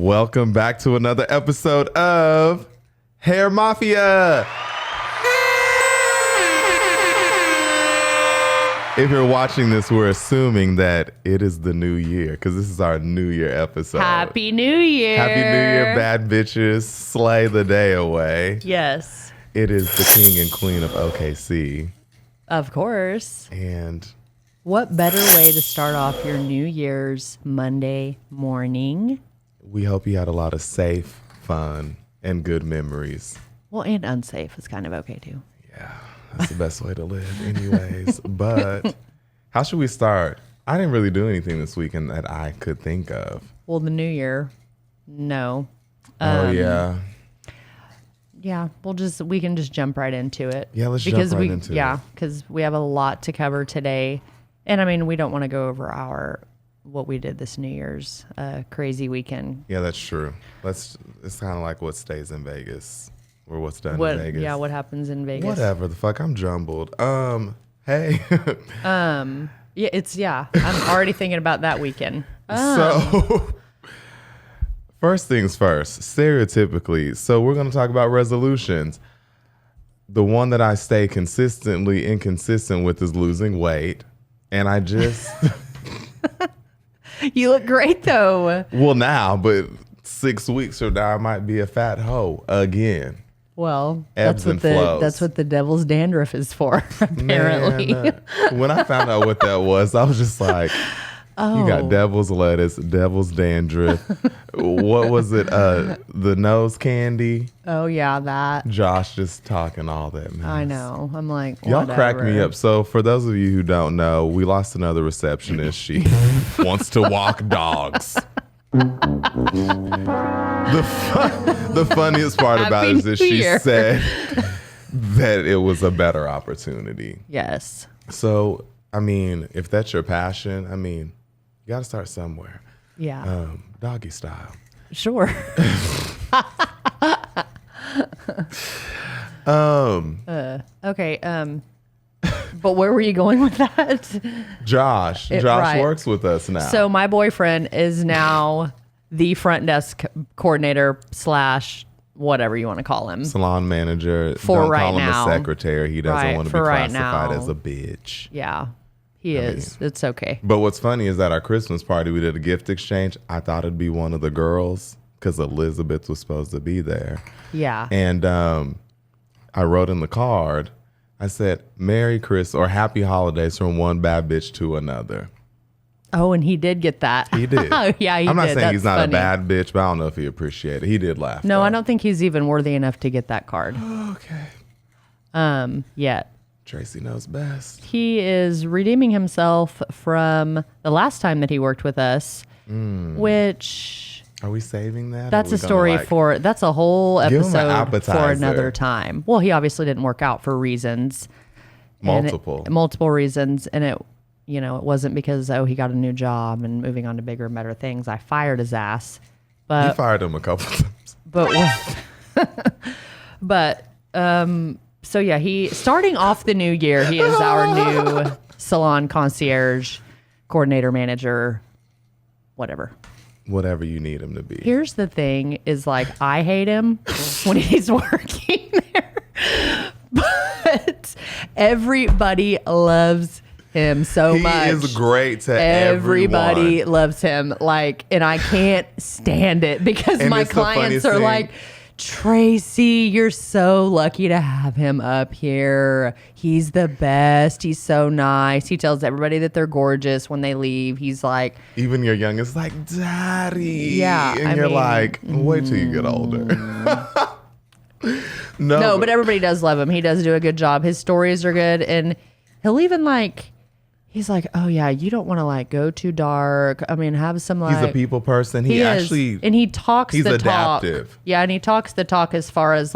Welcome back to another episode of Hair Mafia. If you're watching this, we're assuming that it is the new year because this is our New Year episode. Happy New Year. Happy New Year, bad bitches. Slay the day away. Yes. It is the king and queen of OKC. Of course. And what better way to start off your New Year's Monday morning? we hope you had a lot of safe, fun, and good memories. Well, and unsafe is kind of okay too. Yeah, that's the best way to live anyways. But how should we start? I didn't really do anything this weekend that I could think of. Well, the New Year, no. Oh, yeah. Yeah, we can just jump right into it. Yeah, let's jump right into it. Yeah, because we have a lot to cover today. And I mean, we don't want to go over what we did this New Year's crazy weekend. Yeah, that's true. It's kind of like what stays in Vegas or what's done in Vegas. Yeah, what happens in Vegas. Whatever the fuck, I'm jumbled. Hey. I'm already thinking about that weekend. So, first things first, stereotypically, so we're going to talk about resolutions. The one that I stay consistently inconsistent with is losing weight. And I just... You look great, though. Well, now, but 6 weeks from now, I might be a fat hoe again. Well, Ebbs and flows. That's what the devil's dandruff is for, apparently. Man, when I found out what that was, I was just like, you got devil's lettuce, devil's dandruff. What was it? The nose candy. Oh, yeah, that. Josh just talking all that mess. I know. I'm like, y'all crack me up. So for those of you who don't know, we lost another receptionist. She wants to walk dogs. The funniest part about it is that she said that it was a better opportunity. Yes. So, I mean, if that's your passion, I mean, you got to start somewhere. Yeah. Doggy style. Sure. Okay. But where were you going with that? Josh Right. works with us now. So my boyfriend is now the front desk coordinator / whatever you want to call him. Salon manager. For don't right call him now. a secretary. He doesn't Right, want to be for right classified now. as a bitch. Yeah, he is. It's okay. But what's funny is that our Christmas party, we did a gift exchange. I thought it'd be one of the girls because Elizabeth was supposed to be there. Yeah. And I wrote in the card, I said, Merry Christmas or Happy Holidays from one bad bitch to another. Oh, and he did get that. He did. Oh, yeah, he did. I'm not saying That's he's not funny. a bad bitch, but I don't know if he appreciated it. He did laugh. No, though. I don't think he's even worthy enough to get that card. Okay. Yet. Tracy knows best. He is redeeming himself from the last time that he worked with us, which Are we saving that? that's Are a we story gonna, that's a whole give him an episode for appetizer? another time. Well, he obviously didn't work out for reasons. Multiple reasons. And it wasn't because, he got a new job and moving on to bigger and better things. I fired his ass. You fired him a couple times. So yeah, he starting off the new year, he is our new salon concierge, coordinator, manager, whatever. Whatever you need him to be. Here's the thing is like, I hate him when he's working there, but everybody loves him so much. He is great to Everybody everyone. loves him. Like, and I can't stand it because And my it's the clients funniest are thing. like, Tracy, you're so lucky to have him up here. He's the best. He's so nice. He tells everybody that they're gorgeous when they leave. He's like, even your youngest, like, Daddy. Yeah, And I you're mean, like, wait till you get older. no, but everybody does love him. He does do a good job. His stories are good. And he'll even he's like, oh yeah, you don't want to go too dark. I mean, have some he's a people person. He actually, and he talks he's the adaptive. talk. Yeah, and he talks the talk as far as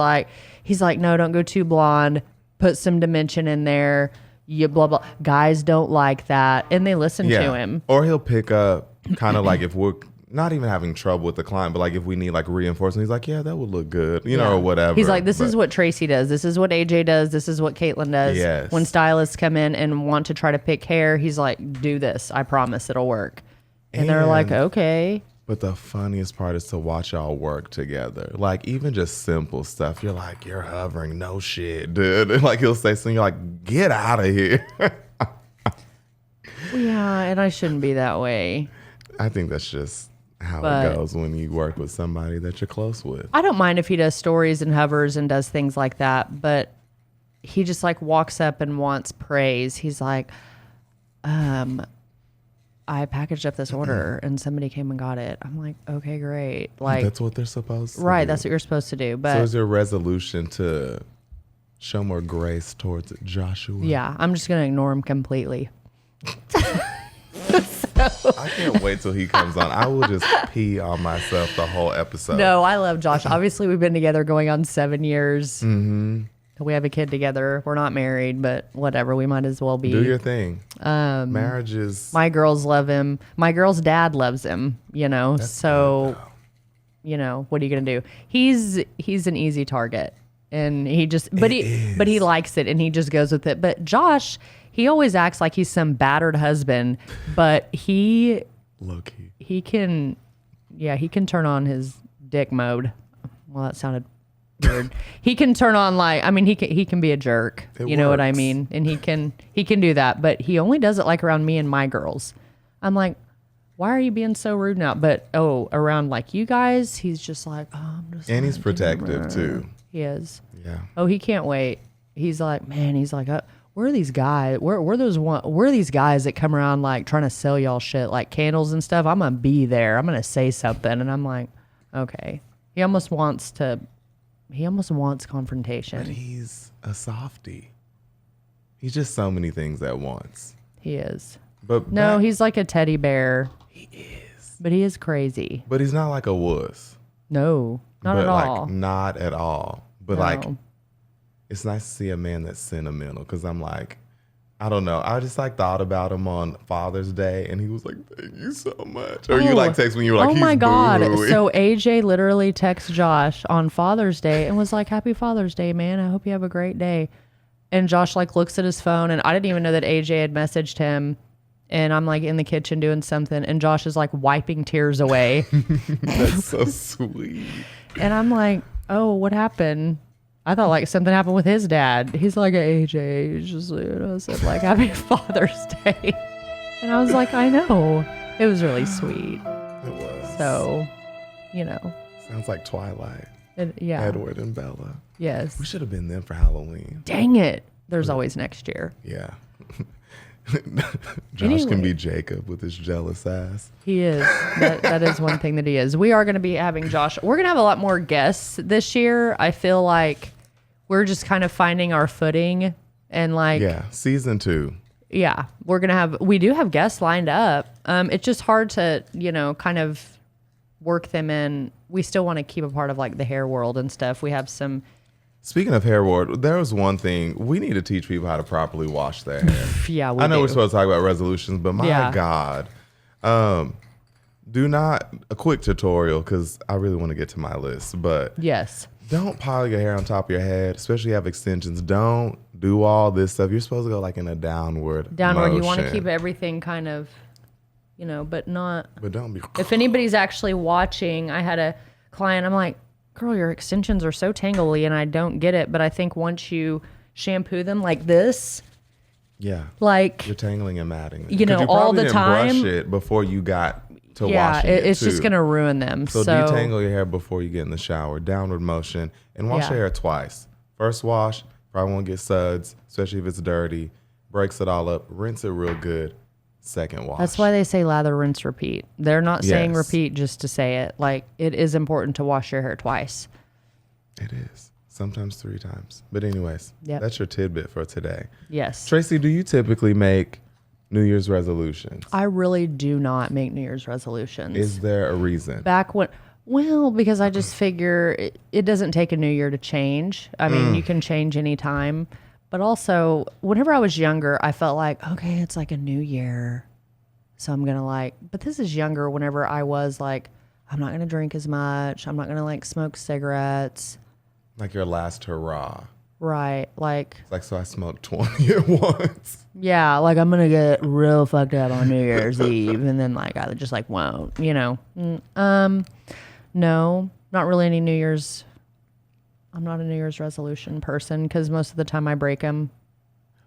he's like, no, don't go too blonde. Put some dimension in there. You blah blah. Guys don't like that, and they listen to him. Or he'll pick up kind of if we're not even having trouble with the client, but if we need reinforcement, he's like, yeah, that would look good, or whatever. He's like, this is what Tracy does. This is what AJ does. This is what Caitlin does. Yes. When stylists come in and want to try to pick hair, he's like, do this. I promise it'll work. And they're like, okay. But the funniest part is to watch y'all work together. Like, even just simple stuff. You're like, you're hovering. No shit, dude. And like, he'll say something. You're like, get out of here. Yeah, and I shouldn't be that way. I think that's just how it goes when you work with somebody that you're close with. I don't mind if he does stories and hovers and does things like that, but he just like walks up and wants praise. He's like, I packaged up this order and somebody came and got it. I'm like, okay, great. Like, that's what they're supposed to right, do. that's what you're supposed to do. But so is your resolution to show more grace towards Joshua? Yeah, I'm just going to ignore him completely. I can't wait till he comes on. I will just pee on myself the whole episode. No, I love Josh. Obviously, we've been together going on 7 years. Mm-hmm. We have a kid together. We're not married, but whatever. We might as well be. Do your thing. Marriage is... My girls love him. My girl's dad loves him, you know. That's so, good, you know, what are you going to do? He's an easy target. And he just... But he likes it, and he just goes with it. But Josh... He always acts like he's some battered husband, but he low-key. He can turn on his dick mode. Well, that sounded weird. He can turn on he can be a jerk. You know what I mean? And he can do that, but he only does it like around me and my girls. I'm like, why are you being so rude now? But around like you guys, he's just like, I'm just. And he's protective too. He is. Yeah. Oh, he can't wait. He's like, man. He's like, where are these guys? Where are these guys that come around like trying to sell y'all shit like candles and stuff? I'm gonna be there. I'm gonna say something, and I'm like, okay. He almost wants confrontation. But he's a softie. He's just so many things at once. He is. But no, he's like a teddy bear. He is. But he is crazy. But he's not like a wuss. No, not at all. Not at all. But no. like. It's nice to see a man that's sentimental because I'm like, I don't know. I just like thought about him on Father's Day and he was like, thank you so much. Or you like text when you were like, oh my God. Boo-hooey. So AJ literally texted Josh on Father's Day and was like, happy Father's Day, man. I hope you have a great day. And Josh like looks at his phone and I didn't even know that AJ had messaged him. And I'm like in the kitchen doing something and Josh is like wiping tears away. That's so sweet. And I'm like, oh, what happened? I thought like something happened with his dad. He's like, AJ, just, said like, happy Father's Day. And I was like, I know. It was really sweet. It was. So, Sounds like Twilight. Yeah. Edward and Bella. Yes. We should have been them for Halloween. Dang it. There's always next year. Yeah. Josh can be Jacob with his jealous ass. He is. That is one thing that he is. We are going to be having Josh. We're going to have a lot more guests this year. I feel like we're just kind of finding our footing and like. Yeah. Season 2. Yeah. We do have guests lined up. It's just hard to, kind of work them in. We still want to keep a part of like the hair world and stuff. We have some. Speaking of hair ward, there was one thing we need to teach people how to properly wash their hair. Yeah, I know we're supposed to talk about resolutions, but my God, do not a quick tutorial because I really want to get to my list. But yes, don't pile your hair on top of your head, especially if you have extensions. Don't do all this stuff. You're supposed to go like in a downward. Motion. You want to keep everything kind of, but not. But don't be. If anybody's actually watching, I had a client. I'm like, girl, your extensions are so tangly and I don't get it. But I think once you shampoo them like this. Yeah. Like. You're tangling and matting. All the time. Brush it before you got to washing it. Yeah, it's just going to ruin them. So detangle your hair before you get in the shower. Downward motion. And wash your hair twice. First wash. Probably won't get suds, especially if it's dirty. Breaks it all up. Rinse it real good. Second wash. That's why they say lather, rinse, repeat. They're not saying repeat just to say it. Like, it is important to wash your hair twice. It is. Sometimes 3 times. But anyways, that's your tidbit for today. Yes. Tracy, do you typically make New Year's resolutions? I really do not make New Year's resolutions. Is there a reason? Because I just figure it doesn't take a new year to change. I mean, you can change any time. But also, whenever I was younger, I felt like, okay, it's like a new year. So I'm going to but this is younger whenever I was like, I'm not going to drink as much. I'm not going to smoke cigarettes. Like your last hurrah. Right. Like, It's like, so I smoked 20 at once. yeah, like I'm going to get real fucked up on New Year's Eve. And then like, I just like won't, you know. No, not really any New Year's. I'm not a New Year's resolution person because most of the time I break them.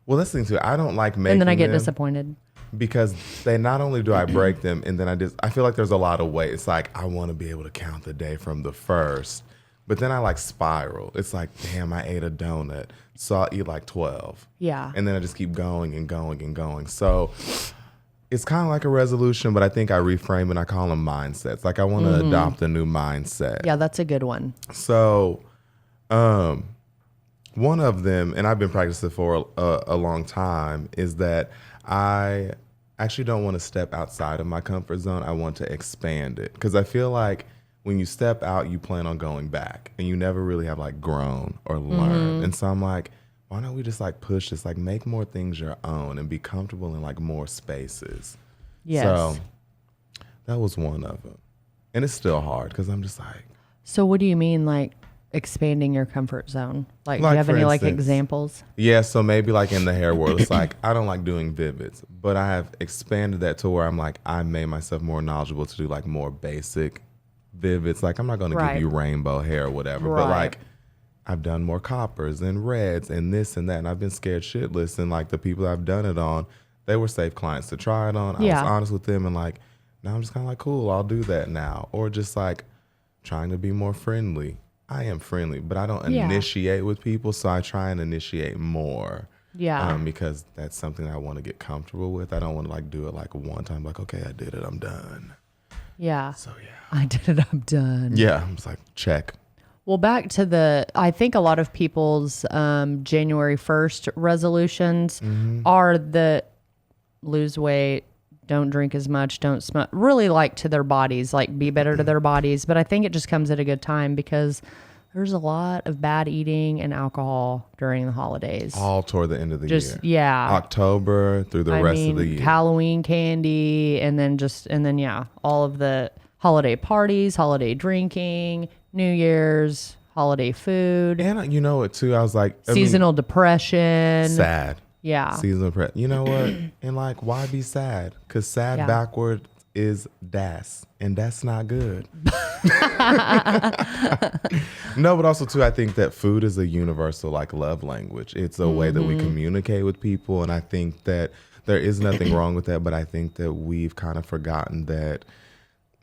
Well, that's the thing too. I don't like making And then I get them disappointed. because they not only do I break them, and then I feel like there's a lot of weight. It's like I want to be able to count the day from the first, but then I like spiral. It's like, damn, I ate a donut, so I'll eat like 12. Yeah. And then I just keep going and going and going. So it's kind of like a resolution, but I think I reframe it. I call them mindsets. Like I want to adopt a new mindset. Yeah, that's a good one. So, one of them, and I've been practicing for a long time, is that I actually don't want to step outside of my comfort zone. I want to expand it because I feel like when you step out, you plan on going back, and you never really have like grown or learned. And so I'm like, why don't we just like push this, like make more things your own and be comfortable in like more spaces. Yes. So that was one of them, and it's still hard because I'm just like. So what do you mean, like expanding your comfort zone? Like do Like, you have for any like instance, examples? Yeah, so maybe like in the hair world, it's like I don't like doing vivids, but I have expanded that to where I'm like I made myself more knowledgeable to do like more basic vivids. Like I'm not going to Right. give you rainbow hair or whatever, but Right. like I've done more coppers and reds and this and that, and I've been scared shitless. And like the people I've done it on, they were safe clients to try it on. I Yeah. was honest with them, and like now I'm just kind of like, cool, I'll do that now. Or just like trying to be more friendly. I am friendly, but I don't Yeah. initiate with people, so I try and initiate more. Yeah. Because that's something I want to get comfortable with. I don't want to like do it like one time, like, okay, I did it, I'm done. Yeah. So yeah. I did it, I'm done. Yeah, I'm just like, check. Well, back to I think a lot of people's January 1st resolutions are the lose weight, don't drink as much, don't smoke, really like to their bodies, like be better to their bodies. But I think it just comes at a good time because there's a lot of bad eating and alcohol during the holidays. All toward the end of the Just, year. yeah. October through the rest of the year. Halloween candy, and then yeah, all of the holiday parties, holiday drinking, New Year's, holiday food, And you know what, too? I was like, seasonal depression. sad. Yeah. Seasonal depression. You know what? And like, why be sad? Because sad Yeah. backward is das, and that's not good. No, but also too, I think that food is a universal like love language. It's a way that we communicate with people, and I think that there is nothing wrong with that. But I think that we've kind of forgotten that,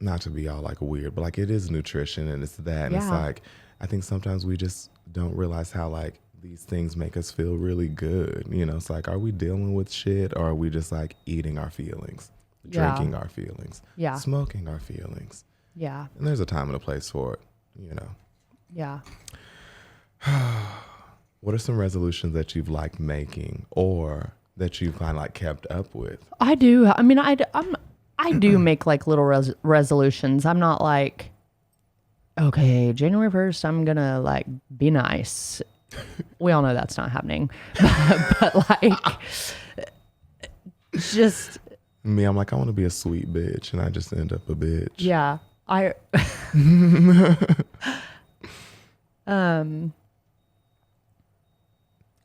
not to be all like weird, but like it is nutrition and it's that, and it's Yeah. like I think sometimes we just don't realize how like these things make us feel really good. You know, it's like, are we dealing with shit, or are we just like eating our feelings, Yeah. drinking our feelings, Yeah. smoking our feelings? Yeah. And there's a time and a place for it, you know. Yeah. What are some resolutions that you've liked making or that you've kind of like kept up with? I do. I mean, I do make like little resolutions. I'm not like, okay, January 1st, I'm going to like be nice. We all know that's not happening. But like, just, Me, I'm like, I want to be a sweet bitch, and I just end up a bitch. yeah.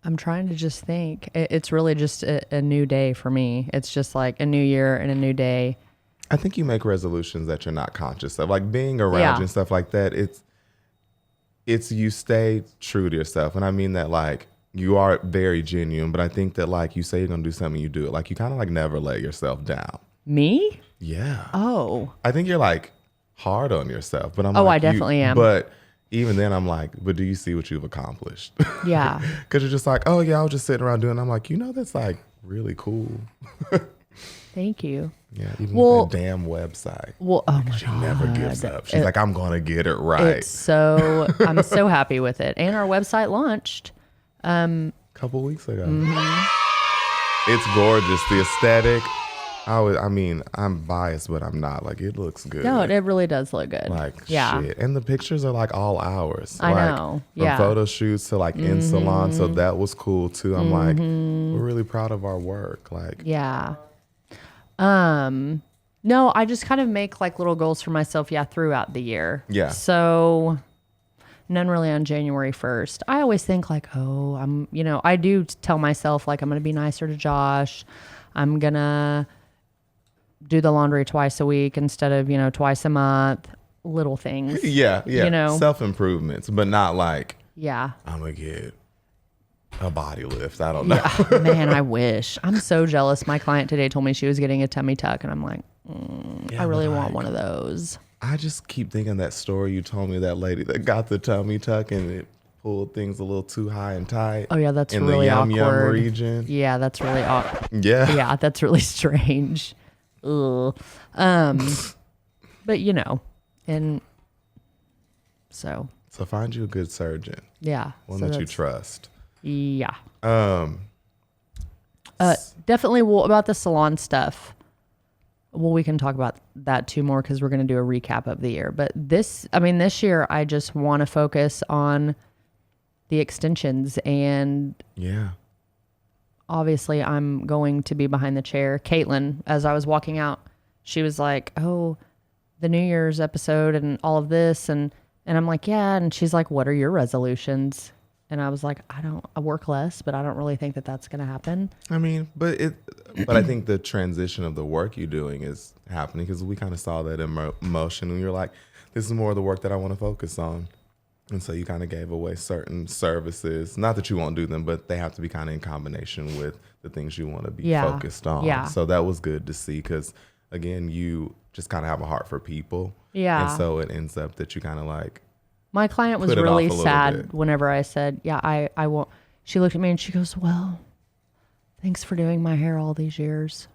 I'm trying to just think. It's really just a new day for me. It's just like a new year and a new day. I think you make resolutions that you're not conscious of, like being around Yeah. you and stuff like that. It's you stay true to yourself, and I mean that like you are very genuine. But I think that like you say you're gonna do something, you do it. Like you kind of like never let yourself down. Me? Yeah. Oh. I think you're like hard on yourself, but I'm Oh, like, I definitely am. But even then, I'm like, but do you see what you've accomplished? Yeah. Because you're just like, oh yeah, I was just sitting around doing. I'm like, that's like really cool. Thank you. Yeah, even Well- with that damn website. Well, oh my She God. never gives up. She's like, I'm gonna get it right. I'm so happy with it. And our website launched. Couple weeks ago. It's gorgeous. The aesthetic. I'm biased, but I'm not. Like, it looks good. No, it really does look good. Like, yeah. shit. And the pictures are like all ours. I like, know. From Yeah. photo shoots to like in salon. So that was cool too. I'm like, we're really proud of our work. Like, Yeah. No, I just kind of make like little goals for myself, throughout the year. Yeah. So none really on January 1st. I always think like, oh, I do tell myself like I'm going to be nicer to Josh. I'm going to do the laundry twice a week instead of, twice a month. Little things. Yeah. Yeah. Self-improvements, but not like, yeah, I'm going to get a body lift. I don't know. Yeah. Man, I wish. I'm so jealous. My client today told me she was getting a tummy tuck, and I'm like, I really want one of those. I just keep thinking that story you told me, that lady that got the tummy tuck and it pulled things a little too high and tight. Oh yeah, that's in really the awkward. yum region. Yeah, that's really awkward. Yeah. Yeah, that's really strange. Ugh. But and so. So find you a good surgeon. Yeah. One that you trust. Yeah. Definitely about the salon stuff. Well, we can talk about that too more because we're going to do a recap of the year. But this year, I just want to focus on the extensions. And yeah, obviously I'm going to be behind the chair. Caitlin, as I was walking out, she was like, oh, the New Year's episode and all of this. And I'm like, yeah. And she's like, what are your resolutions? And I was like, I work less, but I don't really think that that's going to happen. I mean, but I think the transition of the work you're doing is happening because we kind of saw that in motion and you're like, this is more of the work that I want to focus on. And so you kind of gave away certain services, not that you won't do them, but they have to be kind of in combination with the things you want to be focused on. Yeah. So that was good to see because again, you just kind of have a heart for people. Yeah. And so it ends up that you kind of like, my client was really sad whenever I said, yeah, I won't. She looked at me and she goes, well, thanks for doing my hair all these years.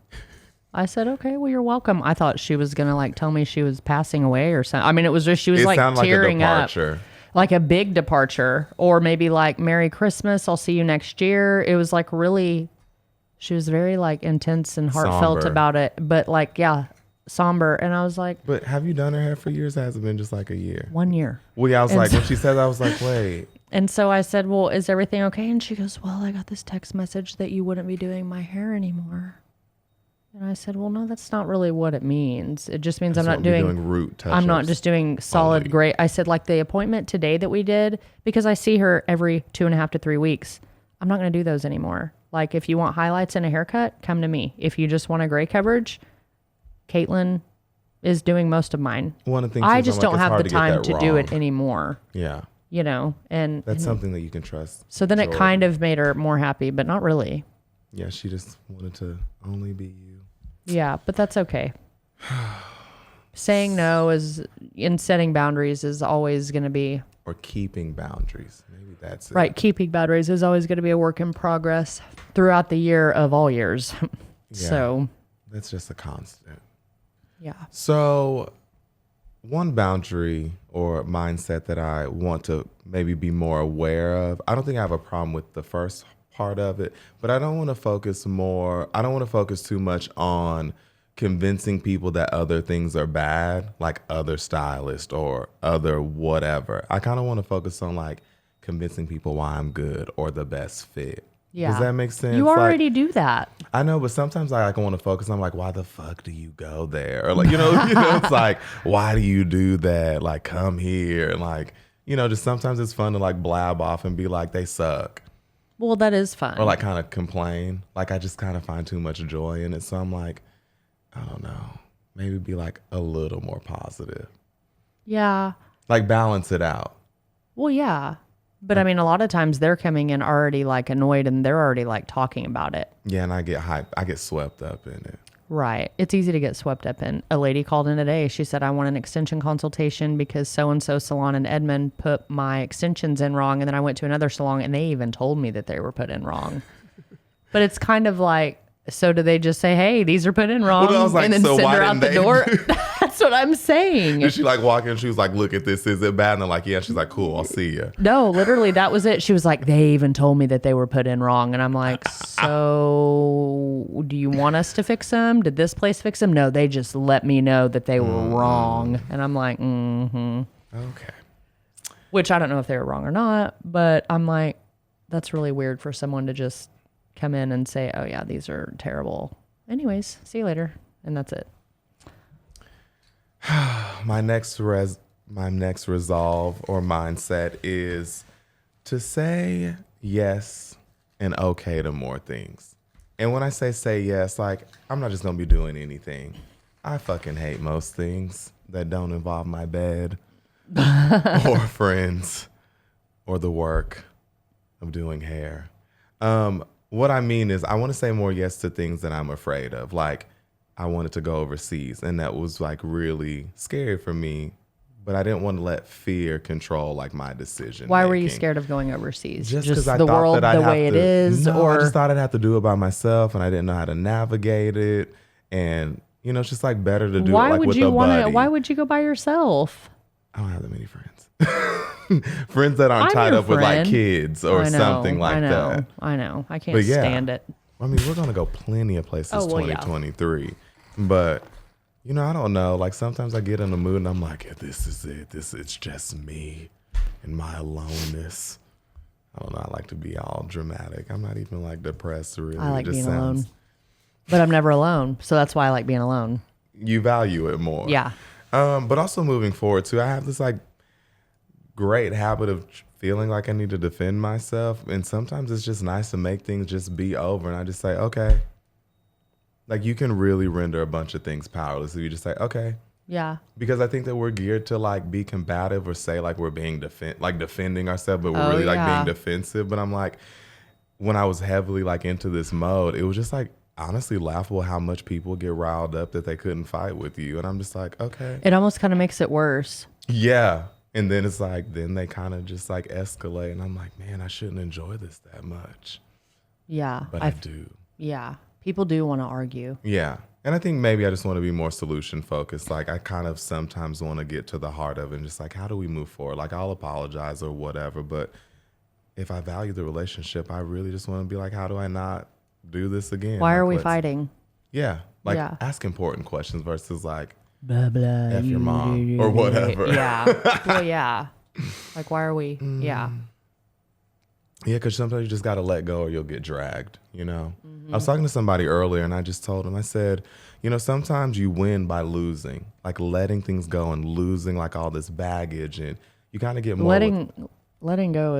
I said, okay, well, you're welcome. I thought she was going to like tell me she was passing away or something. I mean, it was just, she was like tearing up. Like a big departure, or maybe like Merry Christmas, I'll see you next year. It was like really, she was very like intense and heartfelt about it. But like, yeah, somber. And I was like, but have you done her hair for years? It hasn't been just like a year. 1 year. Well, yeah, I was like, when she said that, I was like, wait. And so I said, well, is everything okay? And she goes, well, I got this text message that you wouldn't be doing my hair anymore. And I said, well, no, that's not really what it means. It just means I'm not doing root touch-ups. I'm not just doing solid gray. I said, like the appointment today that we did, because I see her every 2.5 to 3 weeks. I'm not going to do those anymore. Like if you want highlights and a haircut, come to me. If you just want a gray coverage, Caitlin is doing most of mine. One of the things I just don't have the time to do it anymore. Yeah. And that's something that you can trust. So then it kind of made her more happy, but not really. Yeah, she just wanted to only be you. Yeah, but that's okay. Saying no in setting boundaries is always going to be. Or keeping boundaries. Maybe that's it. Right, keeping boundaries is always going to be a work in progress throughout the year of all years. So. That's just a constant. Yeah. So one boundary or mindset that I want to maybe be more aware of, I don't think I have a problem with the first part of it, but I don't want to focus too much on convincing people that other things are bad, like other stylists or other whatever. I kind of want to focus on like convincing people why I'm good or the best fit. Yeah. Does that make sense? You already do that. I know, but sometimes I want to focus. I'm like, why the fuck do you go there? Or like, it's like, why do you do that? Like, come here. And like, just sometimes it's fun to like blab off and be like, they suck. Well, that is fun. Or like kind of complain. Like I just kind of find too much joy in it. So I'm like, I don't know, maybe be like a little more positive. Yeah. Like balance it out. Well, yeah. But I mean, a lot of times they're coming in already like annoyed and they're already like talking about it. Yeah, and I get hyped. I get swept up in it. Right. It's easy to get swept up in. A lady called in today. She said, I want an extension consultation because so-and-so salon in Edmond put my extensions in wrong. And then I went to another salon and they even told me that they were put in wrong. But it's kind of like, so do they just say, hey, these are put in wrong, well, I was like, and then so send her out the door? That's what I'm saying. Did she like walk in? She was like, look at this. Is it bad? And they're like, yeah. She's like, cool. I'll see you. No, literally, that was it. She was like, they even told me that they were put in wrong. And I'm like, so do you want us to fix them? Did this place fix them? No, they just let me know that they were wrong. And I'm like, Okay. Which I don't know if they were wrong or not, but I'm like, that's really weird for someone to just come in and say, oh yeah, these are terrible. Anyways, see you later. And that's it. My next my next resolve or mindset is to say yes and okay to more things. And when I say yes, like, I'm not just going to be doing anything. I fucking hate most things that don't involve my bed or friends or the work of doing hair. What I mean is I want to say more yes to things that I'm afraid of. Like, I wanted to go overseas, and that was like really scary for me, but I didn't want to let fear control like my decision. Why were you scared of going overseas? Just because I the thought world that I'd the have way to, it is, no, or I just thought I'd have to do it by myself, and I didn't know how to navigate it. And you know, it's just like better to do it like with a buddy. Why would you go by yourself? I don't have that many friends. Friends that aren't tied up with like kids or something like that. I know. I can't stand it. I mean, we're gonna go plenty of places 2023, yeah. But you know, I don't know. Like sometimes I get in the mood and I'm like, yeah, this is it. It's just me and my aloneness. I don't know. I like to be all dramatic. I'm not even like depressed really. I like being alone, but I'm never alone. So that's why I like being alone. You value it more. Yeah. But also moving forward too, I have this like great habit of feeling like I need to defend myself. And sometimes it's just nice to make things just be over. And I just say, okay. Like you can really render a bunch of things powerless if you just say, okay. Yeah. Because I think that we're geared to like be combative or say like we're being defending ourselves, but we're really like being defensive. But I'm like, when I was heavily like into this mode, it was just like honestly laughable how much people get riled up that they couldn't fight with you. And I'm just like, okay. It almost kind of makes it worse. Yeah. And then it's like, then they kind of just like escalate. And I'm like, man, I shouldn't enjoy this that much. Yeah. But I do. Yeah. People do want to argue. Yeah. And I think maybe I just want to be more solution focused. Like I kind of sometimes want to get to the heart of it and just like, how do we move forward? Like I'll apologize or whatever. But if I value the relationship, I really just want to be like, how do I not do this again? Why like, are we fighting? Yeah. Like ask important questions versus like, blah, blah, F your mom or whatever. Yeah. Well, yeah. Like, why are we? Yeah. Yeah, because sometimes you just got to let go or you'll get dragged, you know? I was talking to somebody earlier and I just told him, I said, you know, sometimes you win by losing, like letting things go and losing like all this baggage, and you kind of get more. Letting go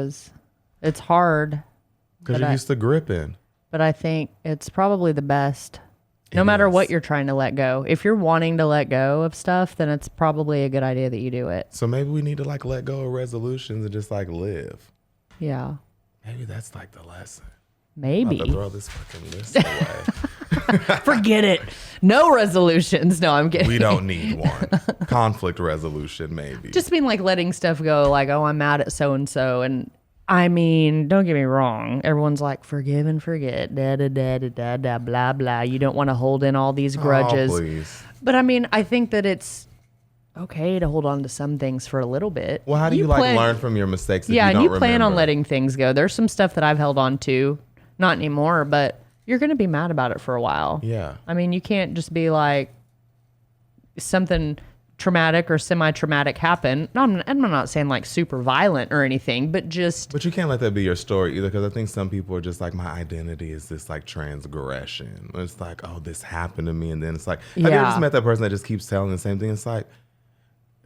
it's hard. Because you're used to gripping. But I think it's probably the best. No matter what you're trying to let go. If you're wanting to let go of stuff, then it's probably a good idea that you do it. So maybe we need to like let go of resolutions and just like live. Yeah. Maybe that's like the lesson. Maybe. I'm about to throw this fucking list away. Forget it. No resolutions. No, I'm kidding. We don't need one. Conflict resolution, maybe. Just mean like letting stuff go. Like, oh, I'm mad at so-and-so. And I mean, don't get me wrong. Everyone's like, forgive and forget. Da, da, da, da, da, da, blah, blah. You don't want to hold in all these grudges. Oh, please. But I mean, I think that it's okay to hold on to some things for a little bit. Well, how do you like learn from your mistakes if you don't and you plan remember? on letting things go. There's some stuff that I've held on to. Not anymore, but you're going to be mad about it for a while. Yeah. I mean, you can't just be like something traumatic or semi-traumatic happen. No, I'm not saying like super violent or anything, but just... But you can't let that be your story either, because I think some people are just like, my identity is this like transgression. It's like, oh, this happened to me. And then it's like, have you ever just met that person that just keeps telling the same thing? It's like,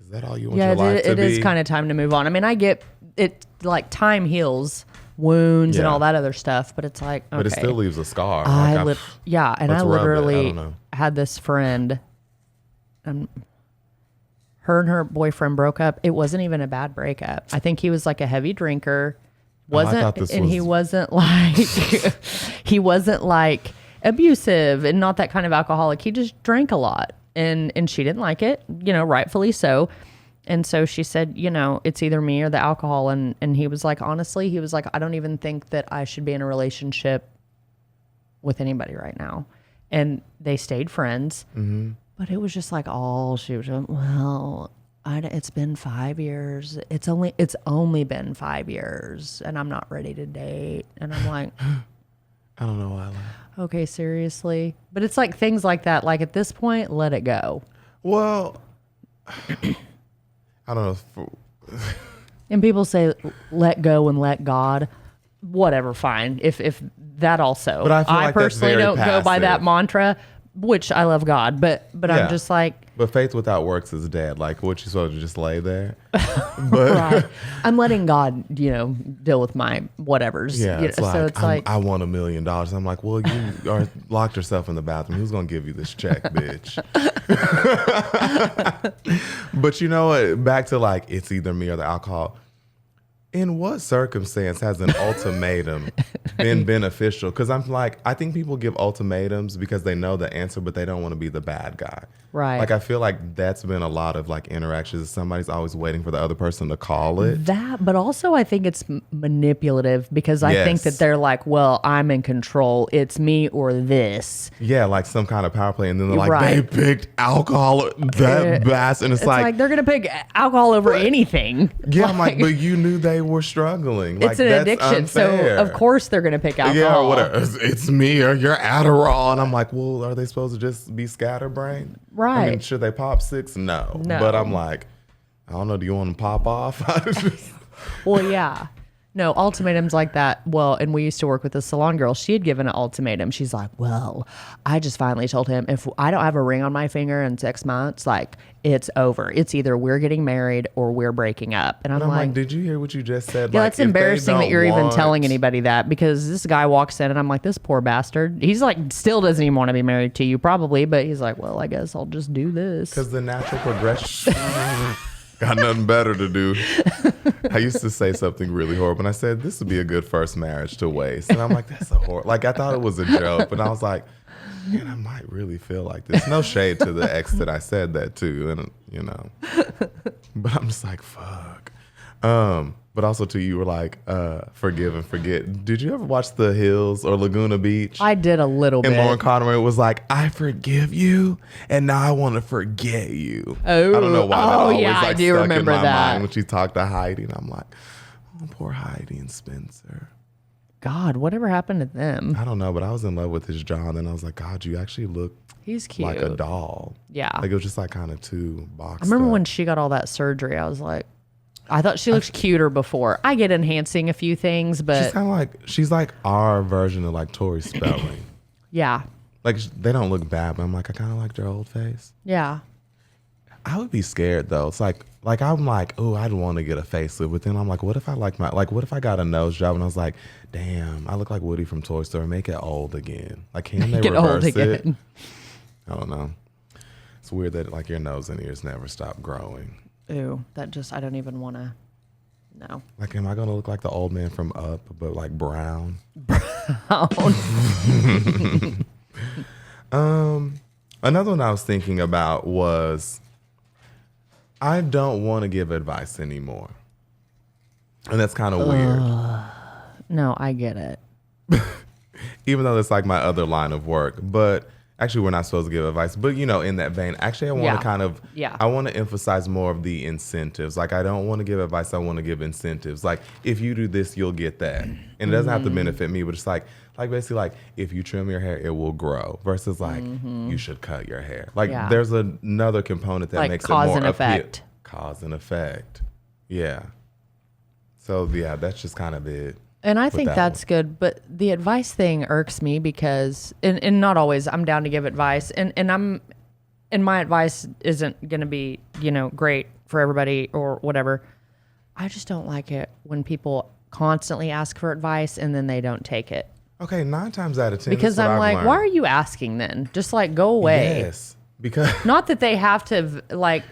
is that all you want your life to be? It is kind of time to move on. I mean, I get it, like time heals wounds and all that other stuff, but it's like, okay. But it still leaves a scar. And I literally had this friend, her and her boyfriend broke up. It wasn't even a bad breakup. I think he was like a heavy drinker. He wasn't like abusive and not that kind of alcoholic. He just drank a lot, and she didn't like it, you know, rightfully so. And so she said, you know, it's either me or the alcohol. And he was like, honestly, I don't even think that I should be in a relationship with anybody right now. And they stayed friends. Mm-hmm. But it was just like all she was doing. Well, it's been 5 years. It's only been 5 years, and I'm not ready to date. And I'm like, I don't know why I laugh. Okay, seriously. But it's like things like that. Like at this point, let it go. Well, I don't know. And people say, let go and let God. Whatever, fine. If that also. But I feel like personally that's very don't go by that mantra, which I love God. But I'm just like, But faith without works is dead. Like, what, you supposed to just lay there? Right. I'm letting God, deal with my whatevers. Yeah, it's like, so it's like, I want $1 million. I'm like, well, you are locked yourself in the bathroom. Who's going to give you this check, bitch? But you know what? Back to like, it's either me or the alcohol. In what circumstance has an ultimatum been beneficial? Because I'm like, I think people give ultimatums because they know the answer, but they don't want to be the bad guy. right. Like, I feel like that's been a lot of like interactions. Somebody's always waiting for the other person to call it. That, but also I think it's manipulative because I think Yes. that they're like, well, I'm in control. It's me or this. Yeah, like some kind of power play. And then they're like, Right. they picked alcohol that bass. And it's like, they're going to pick alcohol over anything. yeah, I'm like, but you knew they were struggling. Like, It's an that's addiction. unfair. So of course they're going to pick alcohol. Yeah, whatever. It's me or your Adderall. And I'm like, well, are they supposed to just be scatterbrained? I mean, Right. should they pop 6? No. No. But I'm like, I don't know. Do you want to pop off? Well, yeah. No, ultimatums like that. Well, and we used to work with a salon girl. She had given an ultimatum. She's like, well, I just finally told him if I don't have a ring on my finger in 6 months, like, it's over. It's either we're getting married or we're breaking up. And I'm I'm like, like, did you hear what you just said? yeah, Like, that's if they embarrassing that don't you're even want- telling anybody that, because this guy walks in and I'm like, this poor bastard. He's like, still doesn't even want to be married to you probably, but he's like, well, I guess I'll just do this. Because the natural progression. Got nothing better to do. I used to say something really horrible, and I said, this would be a good first marriage to waste. And I'm like, that's a horrible. Like, I thought it was a joke, but I was like, man, I might really feel like this. No shade to the ex that I said that to, and but I'm just like, fuck. But also too, you were like, forgive and forget. Did you ever watch The Hills or Laguna Beach? I did a little And bit. Lauren Conway was like, I forgive you, and now I want to forget you. Oh, I don't know why that always yeah, I like do stuck remember in my that. mind when she talked to Heidi, and I'm like, oh, poor Heidi and Spencer. God, whatever happened to them? I don't know, but I was in love with his John, and I was like, God, you actually look He's cute. like a doll. Yeah. Like, it was just like kind of too boxed I remember up. when she got all that surgery, I was like, I thought she looked cuter before. I get enhancing a few things, She's but kind of like, she's like our version of like Tori Spelling. yeah. Like, they don't look bad, but I'm like, I kind of liked her old face. Yeah. I would be scared though. It's like I'm like, oh, I'd want to get a facelift, but then I'm like, what if I what if I got a nose job and I was like, damn, I look like Woody from Toy Story. Make it old again. Like, can they Get old reverse it? again. I don't know. It's weird that like your nose and ears never stop growing. Ooh, that just, I don't even want to know. Like, am I gonna look like the old man from Up, but like brown? Another one I was thinking about was, I don't want to give advice anymore. And that's kind of weird. No, I get it. Even though it's like my other line of work. But actually, we're not supposed to give advice. But, in that vein, actually, I want to kind of, I want to emphasize more of the incentives. Like, I don't want to give advice. I want to give incentives. Like, if you do this, you'll get that. And it doesn't have to benefit me, but it's like basically like, if you trim your hair, it will grow, versus like, you should cut your hair. Like, there's another component that Like makes cause it more and effect. Cause and effect. Yeah. So, yeah, that's just kind of it. And I with think that that's good, but the advice thing irks me because, and not always, I'm down to give advice, and my advice isn't going to be, great for everybody or whatever. I just don't like it when people constantly ask for advice and then they don't take it. Okay, 9 times out of 10. Because I'm like, why are you asking then? Just like go away. Yes, because Not that they have to like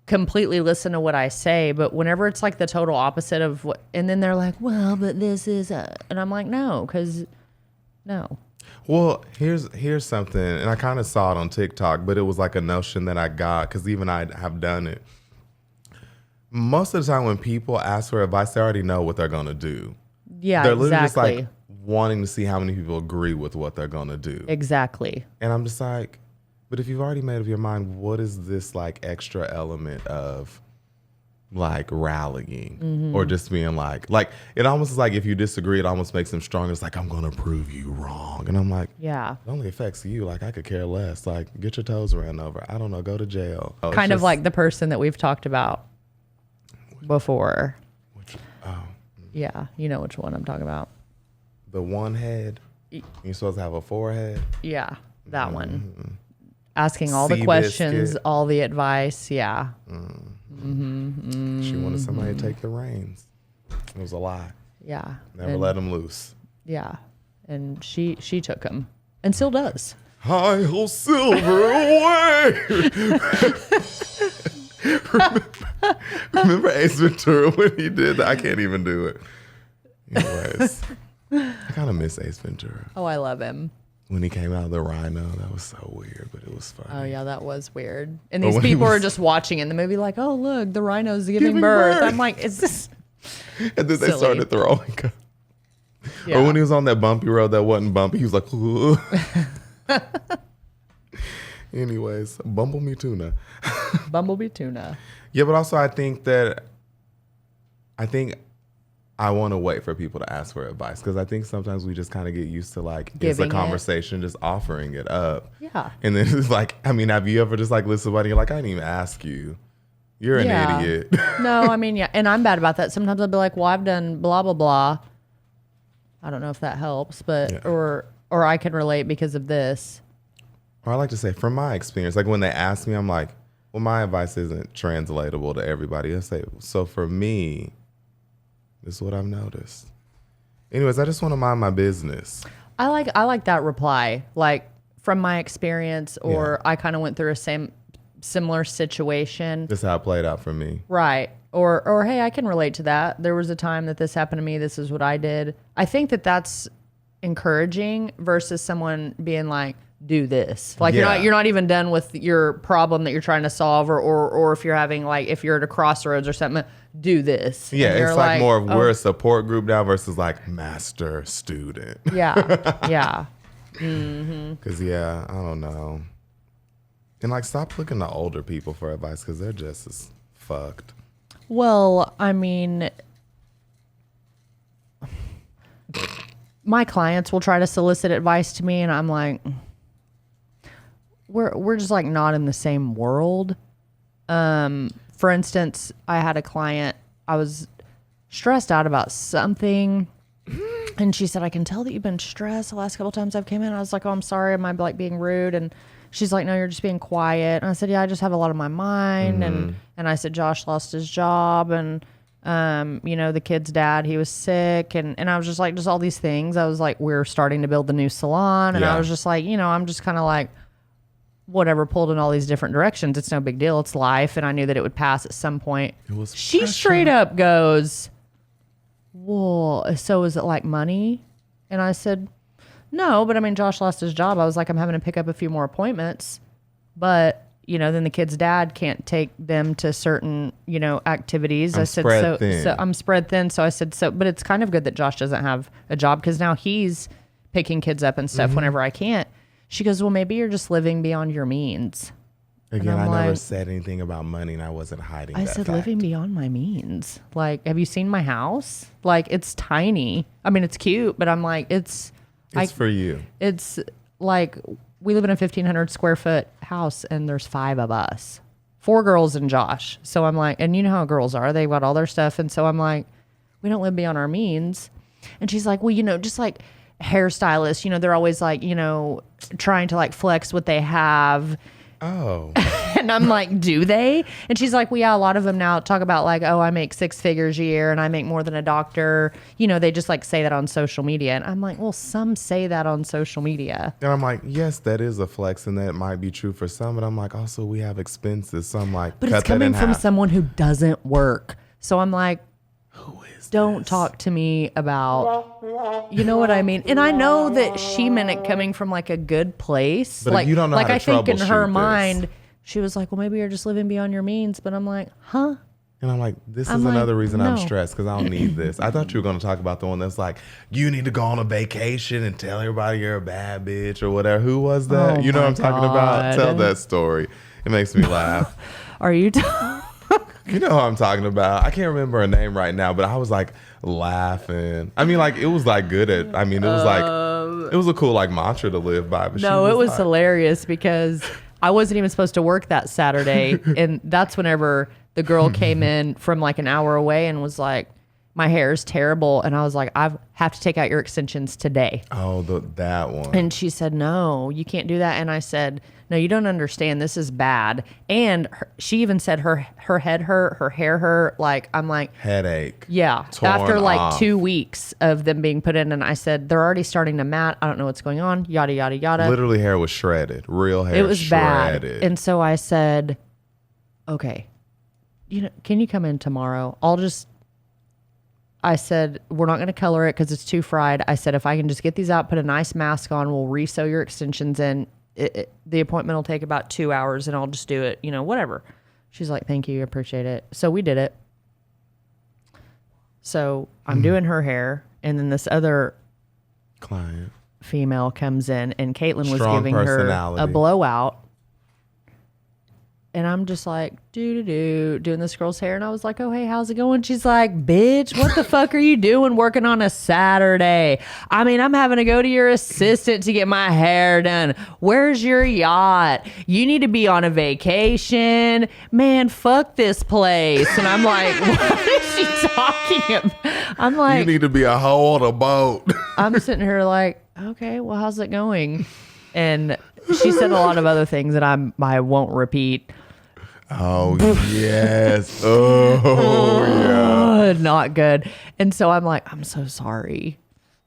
completely listen to what I say, but whenever it's like the total opposite of what, and then they're like, well, but this is and I'm like, no, because no. Well, here's something, and I kind of saw it on TikTok, but it was like a notion that I got, because even I have done it. Most of the time when people ask for advice, they already know what they're going to do. Yeah, They're literally exactly. just like wanting to see how many people agree with what they're going to do. Exactly. And I'm just like, but if you've already made up your mind, what is this like extra element of like rallying or just being like it almost is like if you disagree, it almost makes them stronger. It's like, I'm going to prove you wrong. And I'm like, Yeah. it only affects you. Like, I could care less. Like, get your toes ran over. I don't know. Go to jail. Oh, it's Kind of just- like the person that we've talked about before. Yeah, you know which one I'm talking about. the one head. You're supposed to have a forehead. Yeah, that one. asking all the questions, all the advice. Yeah. She wanted somebody to take the reins. It was a lie. Yeah. Never let them loose. Yeah. And she took him and still does. Hi-ho silver away. remember Ace Ventura when he did that? I can't even do it. Anyways, I kind of miss Ace Ventura. Oh, I love him. When he came out of the rhino, that was so weird, but it was funny. Oh, yeah, that was weird. And these people are just watching in the movie like, oh, look, the rhino's giving birth. I'm like, is this And then they silly. started throwing up. Yeah. Or when he was on that bumpy road that wasn't bumpy, he was like, ooh. Anyways, Bumblebee tuna. Bumblebee tuna. Yeah, but also I think I want to wait for people to ask for advice because I think sometimes we just kind of get used to like it's a conversation, just offering it up. Yeah. And then it's like, I mean, have you ever just like listened to somebody and you're like, I didn't even ask you. You're an idiot. No, I mean, yeah. And I'm bad about that. Sometimes I'll be like, well, I've done blah, blah, blah. I don't know if that helps, but, or I can relate because of this. Or I like to say from my experience, like when they ask me, I'm like, well, my advice isn't translatable to everybody. I say, so for me, this is what I've noticed. Anyways, I just want to mind my business. I like that reply. Like from my experience, or I kind of went through a similar situation. This is how it played out for me. Right. Or hey, I can relate to that. There was a time that this happened to me. This is what I did. I think that that's encouraging versus someone being like, do this. Like you're not even done with your problem that you're trying to solve, or if you're having like, if you're at a crossroads or something, do this. Yeah, it's like more of we're a support group now versus like master student. Yeah. Yeah. Mm-hmm. Because I don't know. And like stop looking to older people for advice because they're just as fucked. Well, I mean, my clients will try to solicit advice to me and I'm like, we're just like not in the same world. For instance, I had a client, I was stressed out about something and she said, I can tell that you've been stressed the last couple of times I've came in. I was like, oh, I'm sorry. Am I like being rude? And she's like, no, you're just being quiet. And I said, yeah, I just have a lot on my mind. And I said, Josh lost his job and, the kid's dad, he was sick. And I was just like, just all these things. I was like, we're starting to build the new salon. And I was just like, I'm just kind of like, whatever, pulled in all these different directions. It's no big deal. It's life. And I knew that it would pass at some point. She straight up goes, well, so is it like money? And I said, no, but I mean, Josh lost his job. I was like, I'm having to pick up a few more appointments, but then the kid's dad can't take them to certain, activities. I said, so I'm spread thin. So I said, but it's kind of good that Josh doesn't have a job because now he's picking kids up and stuff whenever I can't. She goes, well, maybe you're just living beyond your means. Again, I never said anything about money and I wasn't hiding that I said, fact. living beyond my means. Like, have you seen my house? Like, it's tiny. I mean, it's cute, but I'm like, it's for you. It's like, we live in a 1,500 square foot house and there's 5 of us, 4 girls and Josh. So I'm like, and you know how girls are, they've got all their stuff. And so I'm like, we don't live beyond our means. And she's like, well, just like hairstylists, they're always like, trying to like flex what they have. Oh. And I'm like, do they? And she's like, well, yeah, a lot of them now talk about like, oh, I make 6 figures a year and I make more than a doctor. They just like say that on social media. And I'm like, well, some say that on social media. And I'm like, yes, that is a flex and that might be true for some. But I'm like, also we have expenses. So I'm like, but it's coming from someone who doesn't work. So I'm like, don't talk to me about, you know what I mean? And I know that she meant it coming from like a good place. But like, you don't know like how to I think in her troubleshoot mind, this. She was like, well, maybe you're just living beyond your means. But I'm like, huh? And I'm like, this is another reason I'm stressed because I don't need this. I thought you were going to talk about the one that's like, you need to go on a vacation and tell everybody you're a bad bitch or whatever. Who was that? You know what I'm talking about? Tell that story. It makes me laugh. Are you? You know who I'm talking about. I can't remember her name right now, but I was like laughing. I mean, like it was like good at, I mean, it was like, it was a cool like mantra to live by. But no, it was like, hilarious because I wasn't even supposed to work that Saturday. And that's whenever the girl came in from like an hour away and was like, my hair is terrible. And I was like, I have to take out your extensions today. Oh, that one. And she said, no, you can't do that. And I said, no, you don't understand. This is bad. And she even said her head hurt, her hair hurt. Like, I'm like, headache. yeah. Torn After like off. 2 weeks of them being put in. And I said, they're already starting to mat. I don't know what's going on. Yada, yada, yada. Literally hair was shredded. Real hair It was shredded. bad. And so I said, okay, can you come in tomorrow? I said, we're not going to color it because it's too fried. I said, if I can just get these out, put a nice mask on, we'll re-sew your extensions in. The appointment will take about 2 hours and I'll just do it, whatever. She's like, thank you. I appreciate it. So we did it. So I'm doing her hair. And then this other client female comes in and Caitlin was Strong giving her personality. a blowout. And I'm just like, doing this girl's hair. And I was like, oh, hey, how's it going? She's like, bitch, what the fuck are you doing working on a Saturday? I mean, I'm having to go to your assistant to get my hair done. Where's your yacht? You need to be on a vacation. Man, fuck this place. And I'm like, what is she talking about? I'm like, you need to be a hoe on a boat. I'm sitting here like, okay, well, how's it going? And she said a lot of other things that I won't repeat. Oh, yes. Oh, yeah. Not good. And so I'm like, I'm so sorry.